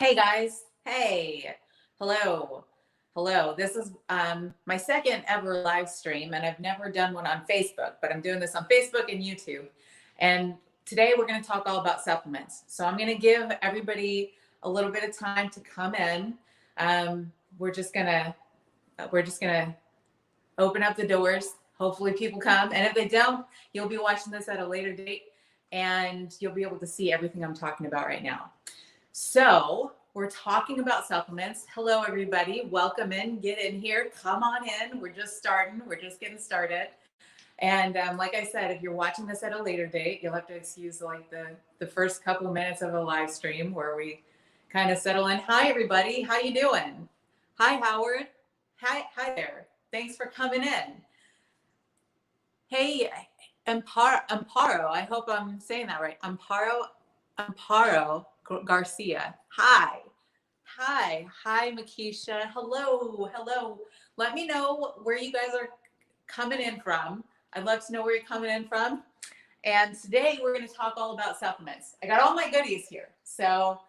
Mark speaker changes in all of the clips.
Speaker 1: Hey guys. Hey. Hello. Hello. This is my second ever live stream, and I've never done one on Facebook, but I'm doing this on Facebook and YouTube. And today we're going to talk all about supplements. So I'm going to give everybody a little bit of time to come in. We're just gonna open up the doors. Hopefully people come, and if they don't, you'll be watching this at a later date, and you'll be able to see everything I'm talking about right now. So we're talking about supplements. Hello, everybody. Welcome in. Get in here. Come on in. We're just starting. We're just getting started. And like I said, if you're watching this at a later date, you'll have to excuse like the first couple of minutes of a live stream where we kind of settle in. Hi, everybody. How you doing? Hi, Howard. Hi there. Thanks for coming in. Hey, Amparo. I hope I'm saying that right. Amparo Garcia. Hi, Makisha. Hello. Let me know where you guys are coming in from. I'd love to know where you're coming in from. And today we're going to talk all about supplements. I got all my goodies here. So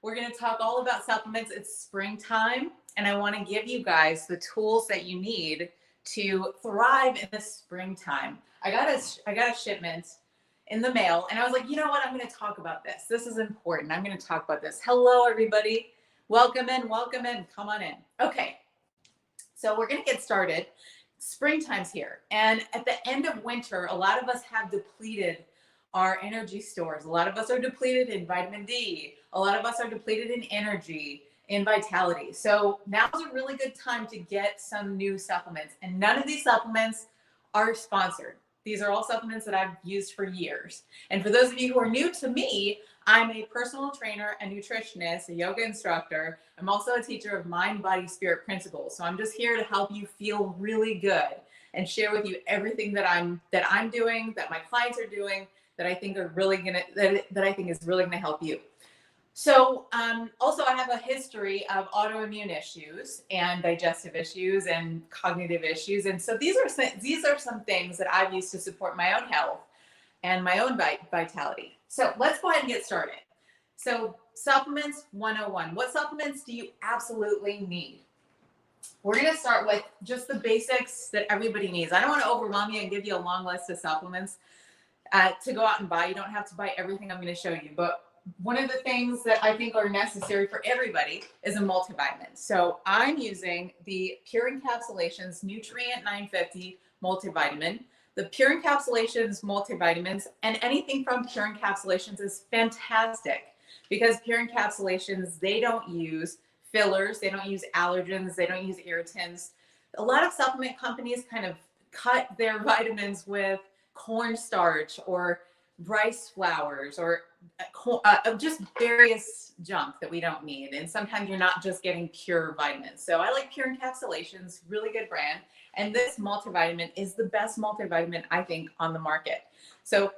Speaker 1: we're going to talk all about supplements. It's springtime, and I want to give you guys the tools that you need to thrive in the springtime. I got a shipment in the mail, and I was like, you know what? I'm going to talk about this. This is important. I'm going to talk about this. Hello, everybody. Welcome in. Come on in. Okay. So we're going to get started. Springtime's here. And at the end of winter, a lot of us have depleted our energy stores. A lot of us are depleted in vitamin D. A lot of us are depleted in energy, in vitality. So now's a really good time to get some new supplements. And none of these supplements are sponsored. These are all supplements that I've used for years. And for those of you who are new to me, I'm a personal trainer, a nutritionist, a yoga instructor. I'm also a teacher of mind, body, spirit principles. So I'm just here to help you feel really good and share with you everything that I'm doing, that my clients are doing, that I think are really that I think is really gonna help you. So also I have a history of autoimmune issues and digestive issues and cognitive issues. And so these are some things that I've used to support my own health and my own vitality. So let's go ahead and get started. So supplements 101. What supplements do you absolutely need? We're going to start with just the basics that everybody needs. I don't want to overwhelm you and give you a long list of supplements to go out and buy. You don't have to buy everything I'm going to show you, but one of the things that I think are necessary for everybody is a multivitamin. So I'm using the Pure Encapsulations Nutrient 950 multivitamin. The Pure Encapsulations multivitamins and anything from Pure Encapsulations is fantastic because Pure Encapsulations, they don't use fillers, they don't use allergens, they don't use irritants. A lot of supplement companies kind of cut their vitamins with cornstarch or rice flours or just various junk that we don't need. And sometimes you're not just getting pure vitamins. So I like Pure Encapsulations, really good brand. And this multivitamin is the best multivitamin, I think, on the market. So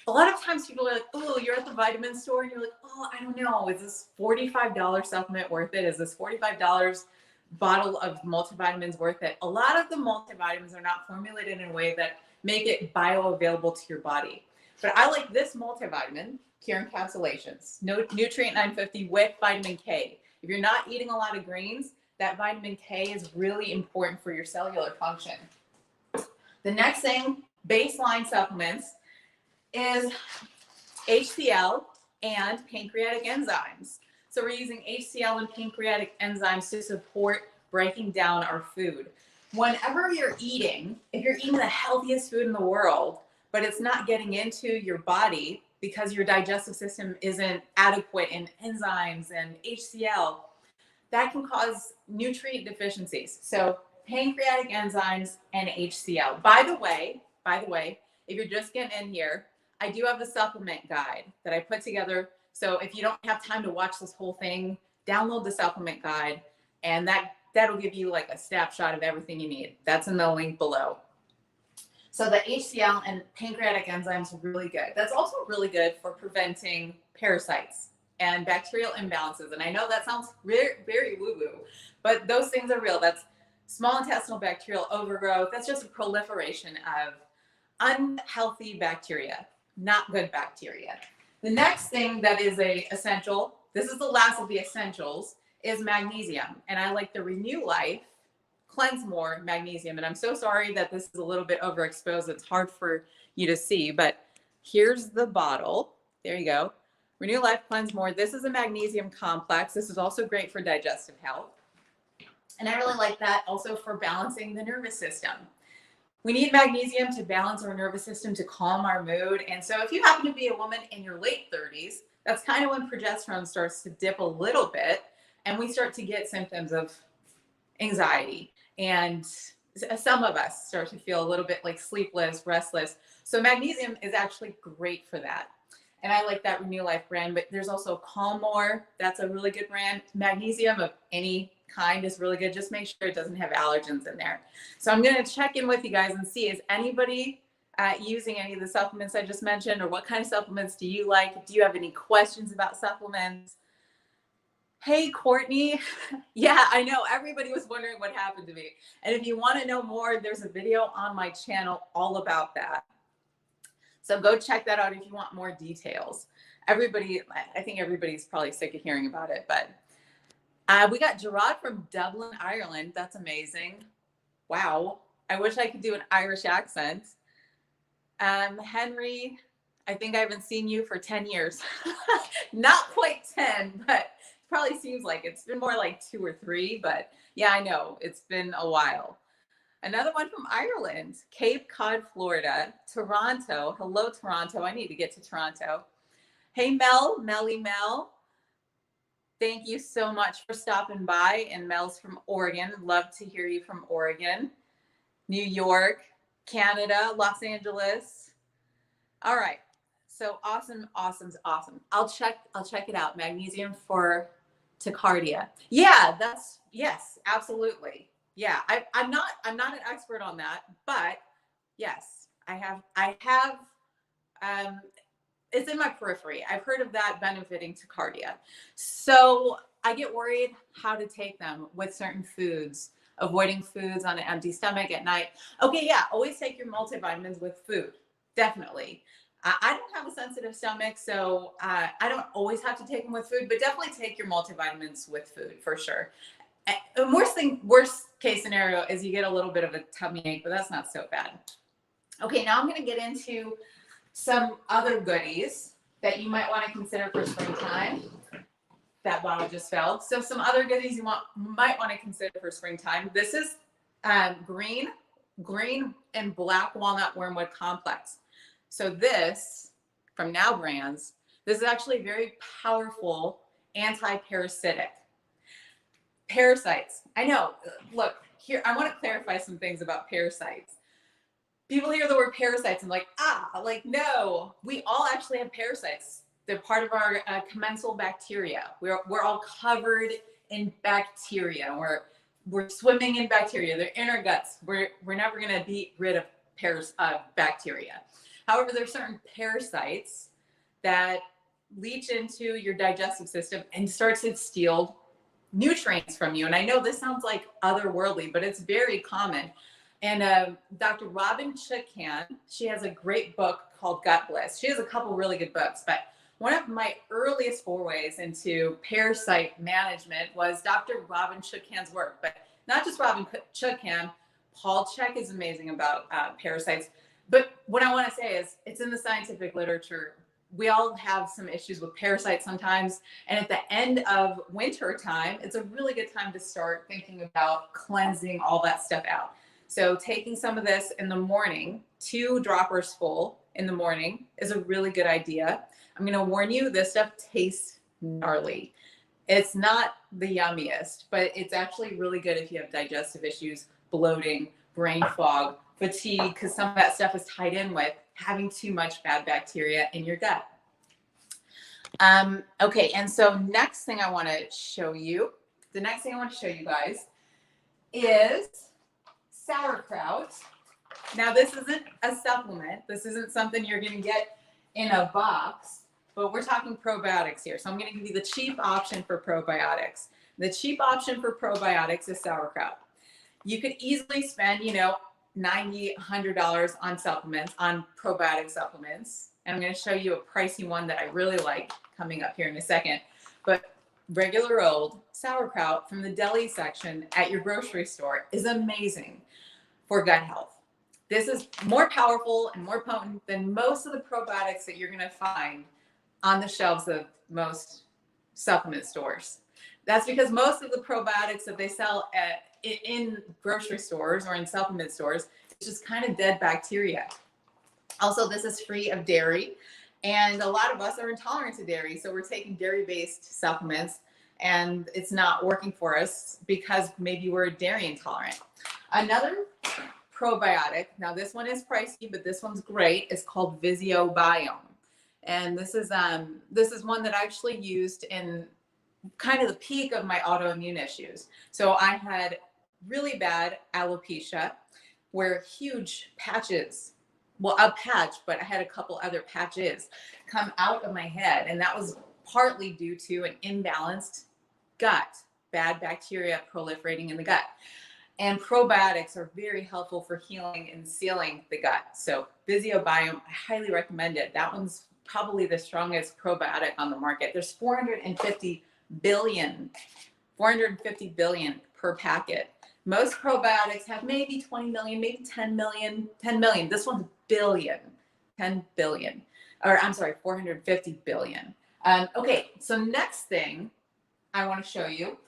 Speaker 1: a lot of times people are like, oh, you're at the vitamin store and you're like, oh, I don't know. Is this $45 supplement worth it? Is this $45 bottle of multivitamins worth it? A lot of the multivitamins are not formulated in a way that make it bioavailable to your body. But I like this multivitamin, Pure Encapsulations, Nutrient 950 with vitamin K. If you're not eating a lot of greens, that vitamin K is really important for your cellular function. The next thing, baseline supplements, is HCl and pancreatic enzymes. So we're using HCl and pancreatic enzymes to support breaking down our food. Whenever you're eating, if you're eating the healthiest food in the world, but it's not getting into your body because your digestive system isn't adequate in enzymes and HCl, that can cause nutrient deficiencies. So pancreatic enzymes and HCl. By the way, if you're just getting in here, I do have a supplement guide that I put together. So if you don't have time to watch this whole thing, download the supplement guide, and that'll give you like a snapshot of everything you need. That's in the link below. So the HCl and pancreatic enzymes are really good. That's also really good for preventing parasites and bacterial imbalances. And I know that sounds very, very woo-woo, but those things are real. That's small intestinal bacterial overgrowth. That's just a proliferation of unhealthy bacteria, not good bacteria. The next thing that is essential this is the last of the essentials, is magnesium. And I like the Renew Life Cleanse More Magnesium. And I'm so sorry that this is a little bit overexposed. It's hard for you to see, but here's the bottle. There you go. Renew Life Cleanse More. This is a magnesium complex. This is also great for digestive health. And I really like that also for balancing the nervous system. We need magnesium to balance our nervous system, to calm our mood. And so if you happen to be a woman in your late 30s, that's kind of when progesterone starts to dip a little bit and we start to get symptoms of anxiety. And some of us start to feel a little bit like sleepless, restless. So magnesium is actually great for that. And I like that Renew Life brand, but there's also Calm More. That's a really good brand. Magnesium of any kind is really good. Just make sure it doesn't have allergens in there. So I'm going to check in with you guys and see, is anybody using any of the supplements I just mentioned, or what kind of supplements do you like? Do you have any questions about supplements? Hey, Courtney. Yeah, I know everybody was wondering what happened to me. And if you want to know more, there's a video on my channel all about that. So go check that out if you want more details. Everybody, I think everybody's probably sick of hearing about it, but we got Gerard from Dublin, Ireland. That's amazing. Wow. I wish I could do an Irish accent. Henry, I think I haven't seen you for 10 years. Not quite 10, but probably seems like it's been more like 2 or 3, but yeah, I know it's been a while. Another one from Ireland, Cape Cod, Florida, Toronto. Hello, Toronto. I need to get to Toronto. Hey, Melly Mel. Thank you so much for stopping by. And Mel's from Oregon. Love to hear you from Oregon. New York, Canada, Los Angeles. All right. So awesome. I'll check it out. Magnesium for tachycardia. Yeah, yes, absolutely. Yeah, I'm not an expert on that, but yes, I have it's in my periphery. I've heard of that benefiting tachycardia. So I get worried how to take them with certain foods, avoiding foods on an empty stomach at night. Okay, yeah, always take your multivitamins with food. Definitely. I don't have a sensitive stomach, so I don't always have to take them with food, but definitely take your multivitamins with food for sure. And worst case scenario is you get a little bit of a tummy ache, but that's not so bad. Okay, now I'm going to get into some other goodies that you might want to consider for springtime. That bottle just fell. So some other goodies you might want to consider for springtime. This is green and black walnut wormwood complex. So this, from Now Brands, this is actually very powerful anti-parasitic. Parasites. I know. Look, here, I want to clarify some things about parasites. People hear the word parasites and no, we all actually have parasites. They're part of our commensal bacteria. We're all covered in bacteria. We're swimming in bacteria. They're in our guts. We're never going to be rid of bacteria. However, there's certain parasites that leach into your digestive system and start to steal nutrients from you. And I know this sounds like otherworldly, but it's very common. And Dr. Robin Chutkan, she has a great book called Gut Bliss. She has a couple really good books, but one of my earliest forays into parasite management was Dr. Robin Chutkan's work, but not just Robin Chutkan. Paul Chek is amazing about parasites. But what I want to say is it's in the scientific literature. We all have some issues with parasites sometimes. And at the end of winter time, it's a really good time to start thinking about cleansing all that stuff out. So taking some of this in the morning, 2 droppers full in the morning, is a really good idea. I'm going to warn you, this stuff tastes gnarly. It's not the yummiest, but it's actually really good if you have digestive issues, bloating, brain fog, fatigue, because some of that stuff is tied in with having too much bad bacteria in your gut. Okay, and so next thing I want to show you, guys, is sauerkraut. Now, this isn't a supplement. This isn't something you're going to get in a box, but we're talking probiotics here. So I'm going to give you the cheap option for probiotics. The cheap option for probiotics is sauerkraut. You could easily spend, $90, $100 on supplements, on probiotic supplements. And I'm going to show you a pricey one that I really like coming up here in a second. but regular old sauerkraut from the deli section at your grocery store is amazing for gut health. This is more powerful and more potent than most of the probiotics that you're going to find on the shelves of most supplement stores. That's because most of the probiotics that they sell in grocery stores or in supplement stores is just kind of dead bacteria. Also, this is free of dairy, and a lot of us are intolerant to dairy, so we're taking dairy-based supplements, and it's not working for us because maybe we're dairy intolerant. Another probiotic, now this one is pricey, but this one's great, is called Biome. And this is one that I actually used in kind of the peak of my autoimmune issues. So I had really bad alopecia where huge patches, well, a patch, but I had a couple other patches come out of my head. And that was partly due to an imbalanced gut, bad bacteria proliferating in the gut. And probiotics are very helpful for healing and sealing the gut. So Biome, I highly recommend it. That one's probably the strongest probiotic on the market. There's 450 billion per packet. Most probiotics have maybe 20 million, maybe 10 million. This one's billion, 10 billion, or I'm sorry, 450 billion. Okay, so next thing I want to show you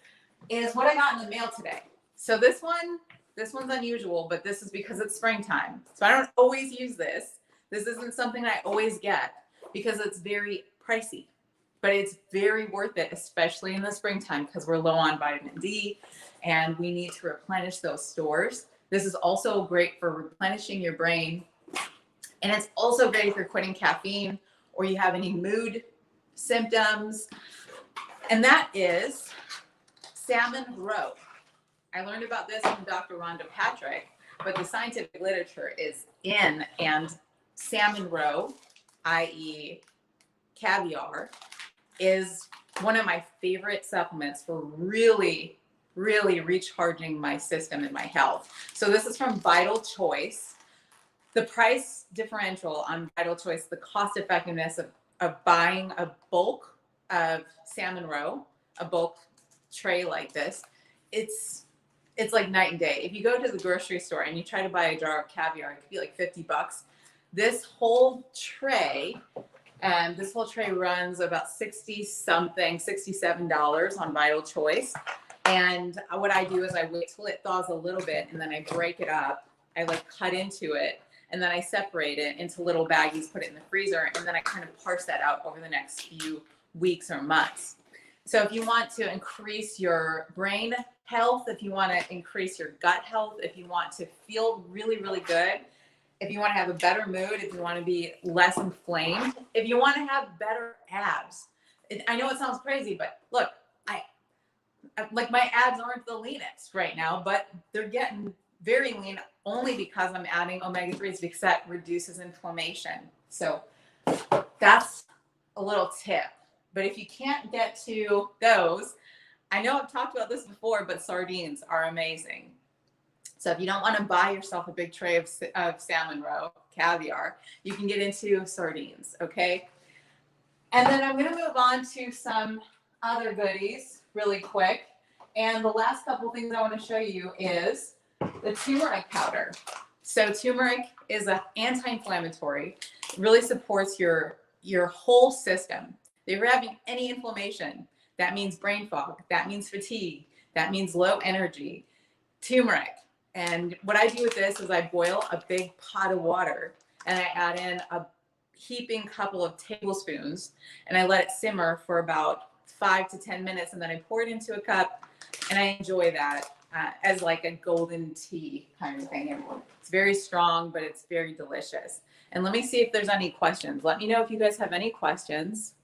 Speaker 1: is what I got in the mail today. So this one's unusual, but this is because it's springtime. So I don't always use this. This isn't something I always get because it's very pricey, but it's very worth it, especially in the springtime because we're low on vitamin D and we need to replenish those stores. This is also great for replenishing your brain. And it's also great if you're quitting caffeine or you have any mood symptoms. And that is Salmon Row. I learned about this from Dr. Rhonda Patrick, but the scientific literature is in, and Salmon Row, i.e. caviar, is one of my favorite supplements for really, really recharging my system and my health. So this is from Vital Choice. The price differential on Vital Choice, the cost effectiveness of buying a bulk of Salmon Row, a bulk tray like this, it's like night and day. If you go to the grocery store and you try to buy a jar of caviar, it could be like $50. This whole tray runs about $67 on Vital Choice. And what I do is I wait till it thaws a little bit and then I break it up. I like cut into it and then I separate it into little baggies, put it in the freezer, and then I kind of parse that out over the next few weeks or months. So if you want to increase your brain health, if you want to increase your gut health, if you want to feel really, really good, if you want to have a better mood, if you want to be less inflamed, if you want to have better abs. I know it sounds crazy, but look, I like my abs aren't the leanest right now, but they're getting very lean only because I'm adding omega-3s because that reduces inflammation. So that's a little tip. But if you can't get to those, I know I've talked about this before, but sardines are amazing. So if you don't want to buy yourself a big tray of Salmon Row caviar, you can get into sardines, okay? And then I'm going to move on to some other goodies really quick. And the last couple things I want to show you is the turmeric powder. So turmeric is an anti-inflammatory, really supports your whole system. If you're having any inflammation, that means brain fog, that means fatigue, that means low energy, turmeric. And what I do with this is I boil a big pot of water and I add in a heaping couple of tablespoons and I let it simmer for about 5 to 10 minutes and then I pour it into a cup and I enjoy that as like a golden tea kind of thing. It's very strong, but it's very delicious. And let me see if there's any questions. Let me know if you guys have any questions.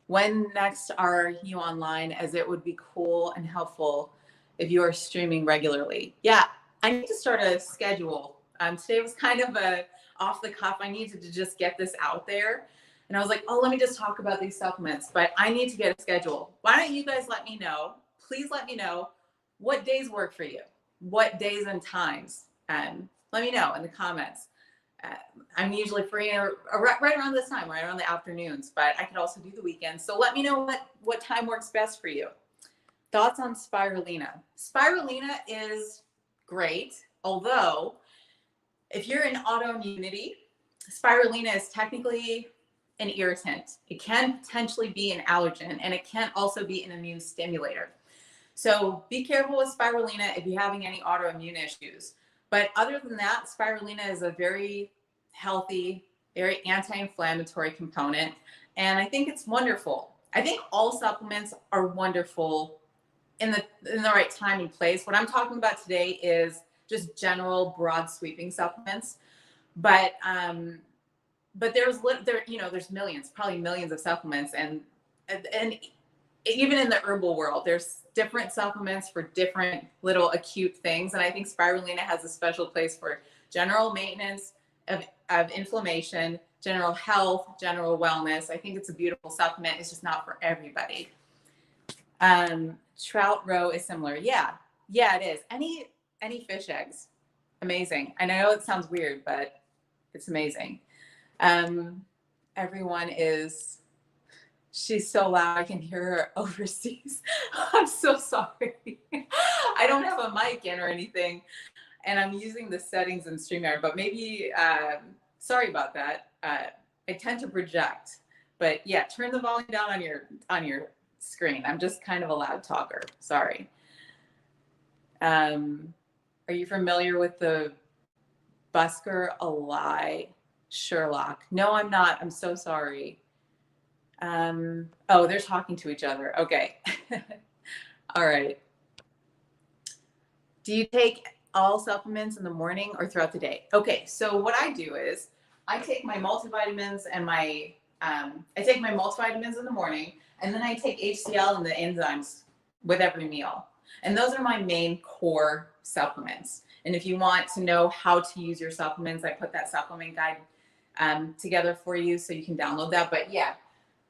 Speaker 1: When next are you online, as it would be cool and helpful if you are streaming regularly. Yeah, I need to start a schedule. Today was kind of a off the cuff. I needed to just get this out there. And I was like, oh, let me just talk about these supplements, but I need to get a schedule. Why don't you guys let me know? Please let me know what days work for you, what days and times. Let me know in the comments. I'm usually free right around this time, right around the afternoons, but I could also do the weekends. So let me know what time works best for you. Thoughts on spirulina? Spirulina is great, although if you're in autoimmunity, spirulina is technically an irritant. It can potentially be an allergen, and it can also be an immune stimulator. So be careful with spirulina if you're having any autoimmune issues. But other than that, spirulina is a very healthy, very anti-inflammatory component, and I think it's wonderful. I think all supplements are wonderful in the right time and place. What I'm talking about today is just general broad sweeping supplements, but there's millions, probably millions of supplements, and even in the herbal world, there's different supplements for different little acute things. And I think spirulina has a special place for general maintenance of inflammation, general health, general wellness. I think it's a beautiful supplement. It's just not for everybody. Trout roe is similar. Yeah, it is. Any fish eggs, amazing. I know it sounds weird, but it's amazing. Everyone is, she's so loud. I can hear her overseas. I'm so sorry. I don't have a mic in or anything, and I'm using the settings in StreamYard, but maybe, sorry about that. I tend to project, but yeah, turn the volume down on your screen. I'm just kind of a loud talker. Sorry. Are you familiar with the busker Ally Sherlock? No, I'm not. I'm so sorry. Oh, they're talking to each other. Okay. All right. Do you take all supplements in the morning or throughout the day? Okay, so what I do is I take my multivitamins and I take my multivitamins in the morning, and then I take HCl and the enzymes with every meal. And those are my main core supplements. And if you want to know how to use your supplements, I put that supplement guide together for you so you can download that. But yeah,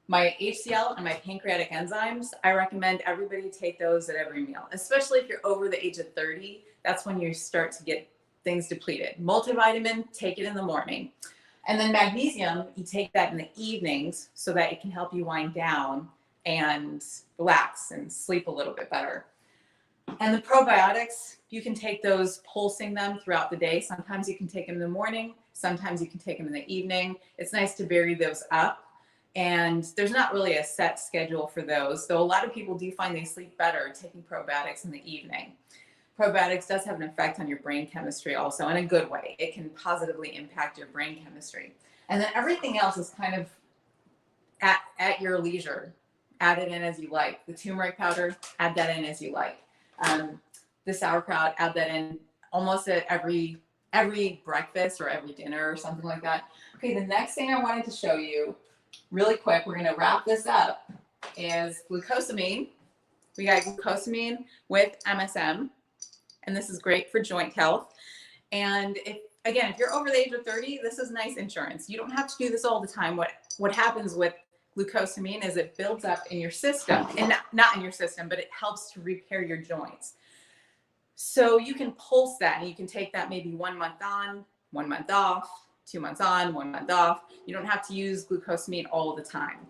Speaker 1: my HCl and my pancreatic enzymes, I recommend everybody take those at every meal, especially if you're over the age of 30. That's when you start to get things depleted. Multivitamin, take it in the morning. And then magnesium, you take that in the evenings so that it can help you wind down and relax and sleep a little bit better. And the probiotics, you can take those pulsing them throughout the day. Sometimes you can take them in the morning. Sometimes you can take them in the evening. It's nice to vary those up. And there's not really a set schedule for those, though a lot of people do find they sleep better taking probiotics in the evening. Probiotics does have an effect on your brain chemistry also, in a good way. It can positively impact your brain chemistry. And then everything else is kind of at your leisure. Add it in as you like. The turmeric powder, add that in as you like. The sauerkraut, add that in almost at every breakfast or every dinner or something like that. Okay, the next thing I wanted to show you really quick, we're going to wrap this up, is glucosamine. We got glucosamine with MSM, and this is great for joint health. And if you're over the age of 30, this is nice insurance. You don't have to do this all the time. What happens with glucosamine is it builds up in your system, and not in your system, but it helps to repair your joints. So you can pulse that, and you can take that maybe 1 month on, 1 month off, 2 months on, 1 month off. You don't have to use glucosamine all the time.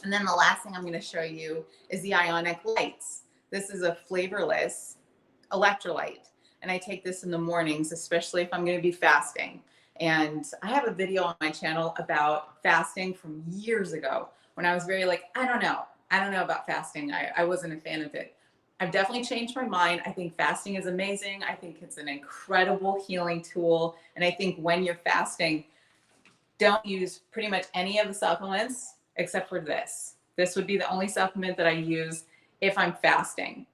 Speaker 1: And then the last thing I'm going to show you is the ionic lights. This is a flavorless electrolyte, and I take this in the mornings, especially if I'm going to be fasting. And I have a video on my channel about fasting from years ago when I was very I don't know about fasting. I wasn't a fan of it. I've definitely changed my mind. I think fasting is amazing. I think it's an incredible healing tool. And I think when you're fasting, don't use pretty much any of the supplements except for this. This would be the only supplement that I use if I'm fasting.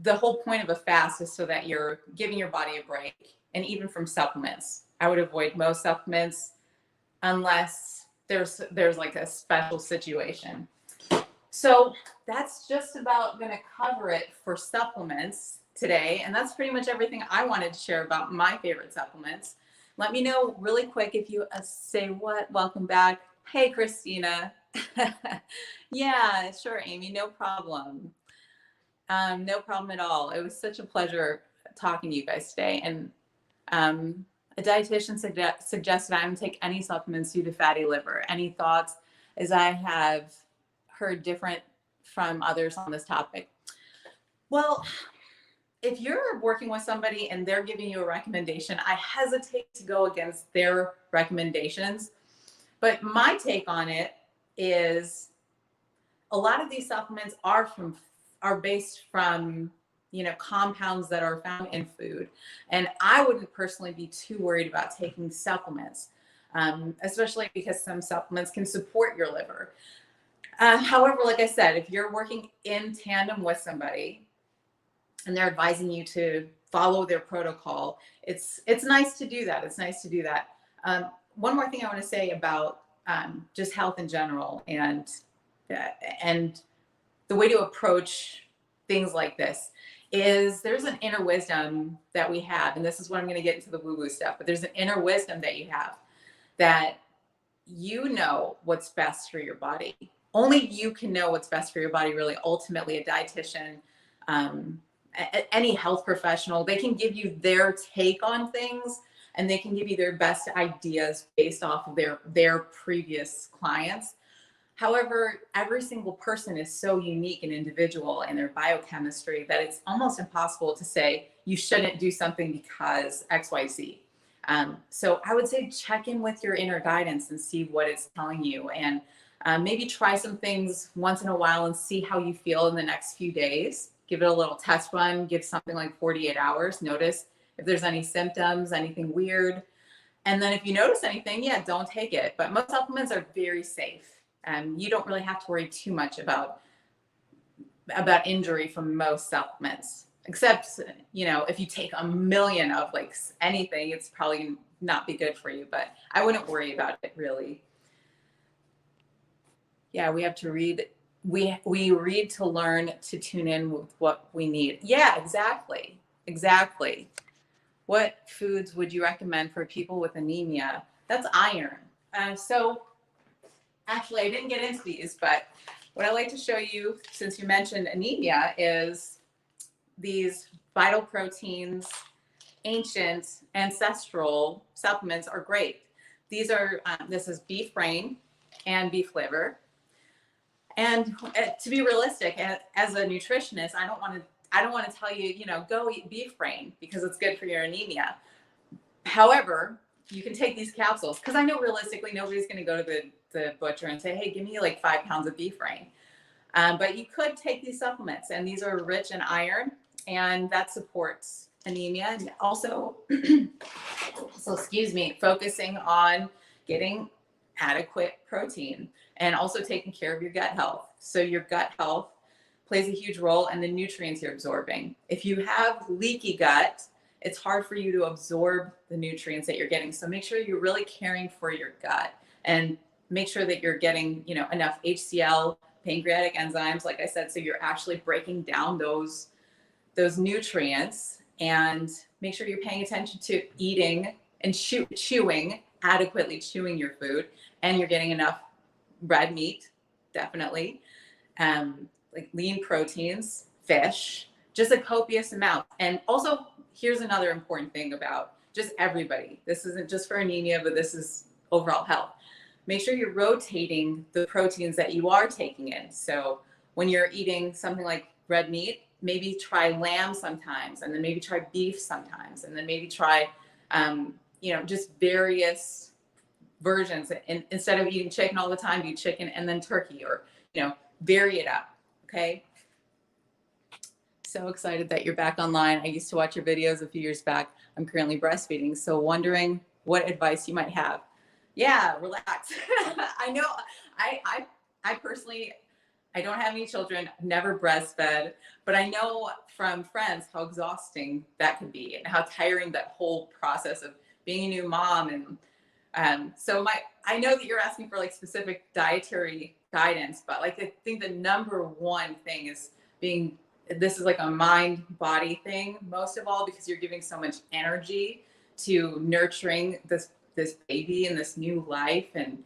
Speaker 1: The whole point of a fast is so that you're giving your body a break. And even from supplements, I would avoid most supplements unless there's like a special situation. So that's just about going to cover it for supplements today. And that's pretty much everything I wanted to share about my favorite supplements. Let me know really quick if you say what. Welcome back. Hey, Christina. Yeah, sure, Amy. No problem. No problem at all. It was such a pleasure talking to you guys today. And a dietitian suggested I don't take any supplements due to fatty liver. Any thoughts? As I have heard different from others on this topic. Well, if you're working with somebody and they're giving you a recommendation, I hesitate to go against their recommendations. But my take on it is a lot of these supplements are based from, you know, compounds that are found in food. And I wouldn't personally be too worried about taking supplements, especially because some supplements can support your liver. However, like I said, if you're working in tandem with somebody and they're advising you to follow their protocol, it's nice to do that. It's nice to do that. One more thing I want to say about just health in general and the way to approach things like this is there's an inner wisdom that we have. And this is when I'm going to get into the woo-woo stuff, but there's an inner wisdom that you have that you know what's best for your body. Only you can know what's best for your body, really. Ultimately, a dietitian, any health professional, they can give you their take on things and they can give you their best ideas based off of their previous clients. However, every single person is so unique and individual in their biochemistry that it's almost impossible to say you shouldn't do something because XYZ. So I would say check in with your inner guidance and see what it's telling you, and maybe try some things once in a while and see how you feel in the next few days. Give it a little test run, give something like 48 hours, notice if there's any symptoms, anything weird. And then if you notice anything, yeah, don't take it. But most supplements are very safe. You don't really have to worry too much about injury from most supplements, except, you know, if you take a million of like anything, it's probably not be good for you, but I wouldn't worry about it really. Yeah, we have to read. We read to learn to tune in with what we need. Yeah, exactly. Exactly. What foods would you recommend for people with anemia? That's iron. So actually, I didn't get into these, but what I like to show you, since you mentioned anemia, is these vital proteins, ancient, ancestral supplements are great. These are, this is beef brain and beef liver. And to be realistic, as a nutritionist, I don't want to tell you, you know, go eat beef brain because it's good for your anemia. However, you can take these capsules, because I know realistically nobody's going to go to the butcher and say, hey, give me like 5 pounds of beef brain. But you could take these supplements, and these are rich in iron, and that supports anemia. And also, so excuse me, focusing on getting adequate protein and also taking care of your gut health. So your gut health plays a huge role in the nutrients you're absorbing. If you have leaky gut, it's hard for you to absorb the nutrients that you're getting. So make sure you're really caring for your gut and make sure that you're getting, you know, enough HCl, pancreatic enzymes, like I said, so you're actually breaking down those nutrients, and make sure you're paying attention to eating and adequately chewing your food, and you're getting enough red meat, definitely, like lean proteins, fish, just a copious amount. And also, here's another important thing about just everybody. This isn't just for anemia, but this is overall health. Make sure you're rotating the proteins that you are taking in. So when you're eating something like red meat, maybe try lamb sometimes, and then maybe try beef sometimes, and then maybe try, you know, just various versions. And instead of eating chicken all the time, do chicken and then turkey, or, you know, vary it up. Okay. So excited that you're back online. I used to watch your videos a few years back. I'm currently breastfeeding, so wondering what advice you might have. Yeah, relax. I know I personally, I don't have any children, never breastfed, but I know from friends how exhausting that can be and how tiring that whole process of being a new mom. And so I know that you're asking for like specific dietary guidance, but like I think the number one thing is this is like a mind body thing, most of all, because you're giving so much energy to nurturing this baby and this new life, and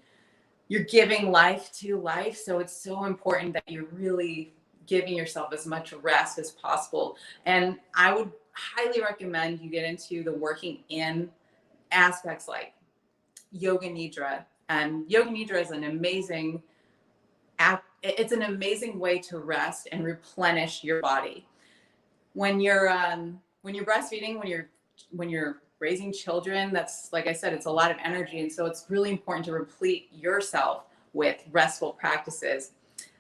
Speaker 1: you're giving life to life. So it's so important that you're really giving yourself as much rest as possible. And I would highly recommend you get into the working in aspects like yoga nidra. And yoga nidra is an amazing it's an amazing way to rest and replenish your body. When you're breastfeeding, when you're raising children, that's, like I said, it's a lot of energy, and so it's really important to replete yourself with restful practices.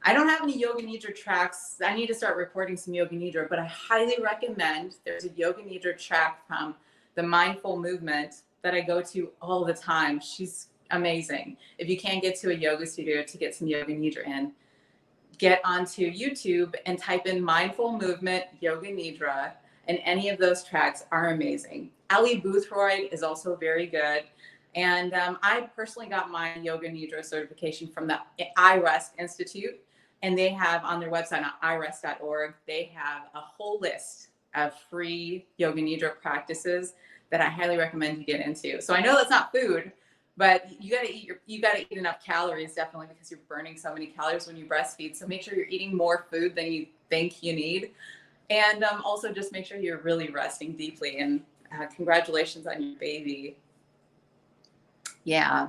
Speaker 1: I don't have any yoga nidra tracks. I need to start recording some yoga nidra, but I highly recommend, there's a yoga nidra track from the Mindful Movement that I go to all the time. She's amazing. If you can't get to a yoga studio to get some yoga nidra in, get onto YouTube and type in Mindful Movement Yoga Nidra, and any of those tracks are amazing. Ali Boothroyd is also very good. And I personally got my Yoga Nidra certification from the iRest Institute, and they have on their website on irest.org, they have a whole list of free Yoga Nidra practices that I highly recommend you get into. So I know that's not food, but you got to eat enough calories, definitely, because you're burning so many calories when you breastfeed. So make sure you're eating more food than you think you need. And also just make sure you're really resting deeply. And congratulations on your baby. Yeah.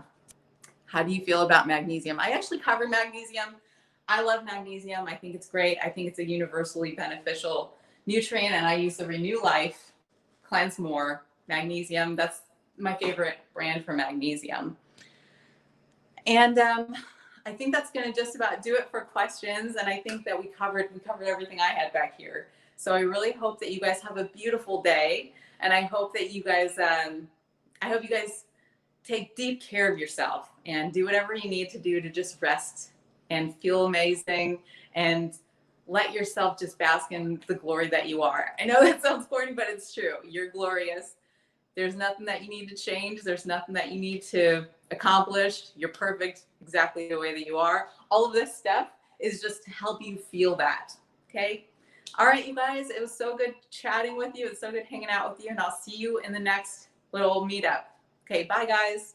Speaker 1: How do you feel about magnesium? I actually covered magnesium. I love magnesium. I think it's great. I think it's a universally beneficial nutrient. And I use the Renew Life Cleanse More magnesium. That's my favorite brand for magnesium. And I think that's going to just about do it for questions. And I think that we covered everything I had back here. So I really hope that you guys have a beautiful day. And I hope that you guys, take deep care of yourself and do whatever you need to do to just rest and feel amazing and let yourself just bask in the glory that you are. I know that sounds corny, but it's true. You're glorious. There's nothing that you need to change. There's nothing that you need to accomplish. You're perfect exactly the way that you are. All of this stuff is just to help you feel that. Okay? All right, you guys, it was so good chatting with you. It's so good hanging out with you, and I'll see you in the next little meetup. Okay, bye, guys.